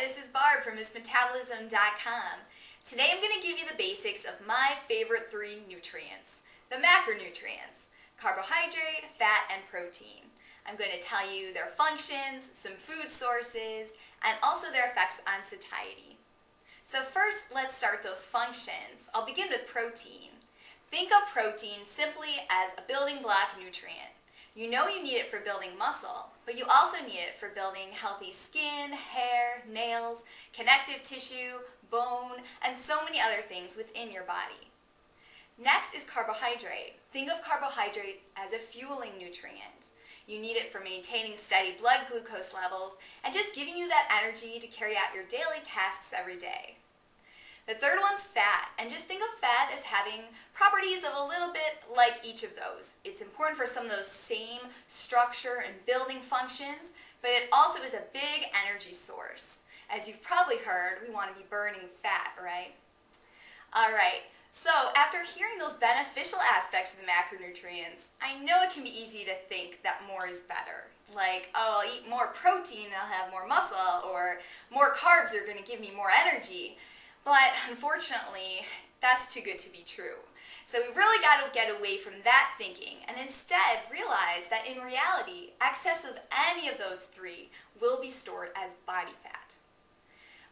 this is Barb from MissMetabolism.com. Today I'm going to give you the basics of my favorite three nutrients, the macronutrients: carbohydrate, fat, and protein. I'm going to tell you their functions, some food sources, and also their effects on satiety. So first, let's start those functions. I'll begin with protein. Think of protein simply as a building block nutrient. You know you need it for building muscle, but you also need it for building healthy skin, hair, nails, connective tissue, bone, and so many other things within your body. Next is carbohydrate. Think of carbohydrate as a fueling nutrient. You need it for maintaining steady blood glucose levels and just giving you that energy to carry out your daily tasks every day. The third one's fat, and just think of fat as having properties of a little bit like each of those. It's important for some of those same structure and building functions, but it also is a big energy source. As you've probably heard, we want to be burning fat, right? Alright, so after hearing those beneficial aspects of the macronutrients, I know it can be easy to think that more is better. Like, oh, I'll eat more protein and I'll have more muscle, or more carbs are going to give me more energy. But unfortunately, that's too good to be true. So we really got to get away from that thinking and instead realize that in reality, excess of any of those three will be stored as body fat.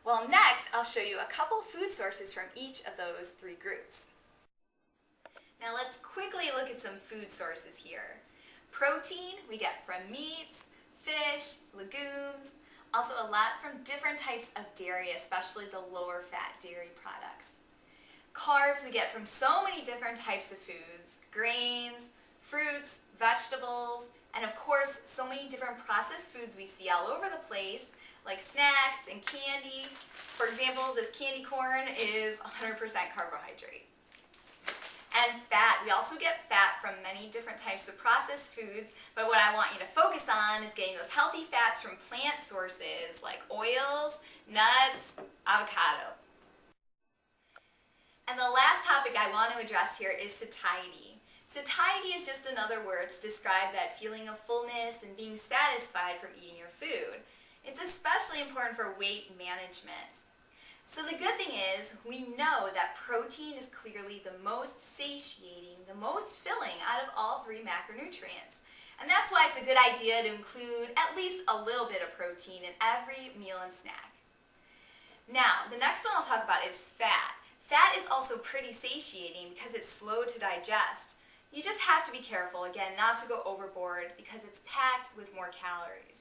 Well, next I'll show you a couple food sources from each of those three groups. Now let's quickly look at some food sources here. Protein we get from meats, fish, legumes. Also a lot from different types of dairy, especially the lower fat dairy products. Carbs we get from so many different types of foods: grains, fruits, vegetables, and of course so many different processed foods we see all over the place, like snacks and candy. For example, this candy corn is 100% carbohydrate. And fat, we also get fat from many different types of processed foods, but what I want you to focus on is getting those healthy fats from plant sources like oils, nuts, avocado. And the last topic I want to address here is satiety. Satiety is just another word to describe that feeling of fullness and being satisfied from eating your food. It's especially important for weight management. So the good thing is, we know that protein is clearly the most satiating, the most filling out of all three macronutrients. And that's why it's a good idea to include at least a little bit of protein in every meal and snack. Now, the next one I'll talk about is fat. Fat is also pretty satiating because it's slow to digest. You just have to be careful, again, not to go overboard because it's packed with more calories.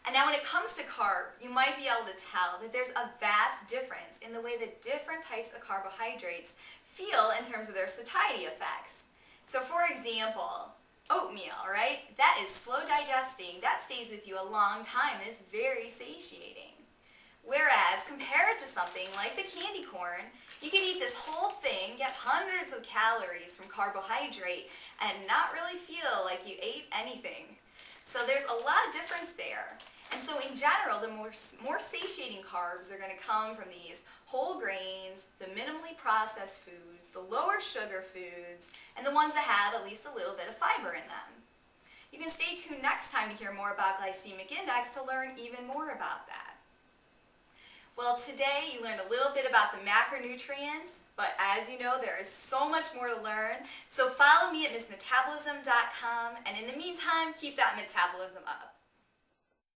And now when it comes to carb, you might be able to tell that there's a vast difference in the way that different types of carbohydrates feel in terms of their satiety effects. So for example, oatmeal, right? That is slow digesting, that stays with you a long time, and it's very satiating. Whereas, compare it to something like the candy corn, you can eat this whole thing, get hundreds of calories from carbohydrate, and not really feel like you ate anything. So there's a lot of difference there. And so in general, the more satiating carbs are going to come from these whole grains, the minimally processed foods, the lower sugar foods, and the ones that have at least a little bit of fiber in them. You can stay tuned next time to hear more about glycemic index to learn even more about that. Well, today you learned a little bit about the macronutrients, but as you know, there is so much more to learn. So follow me at MissMetabolism.com, and in the meantime, keep that metabolism up.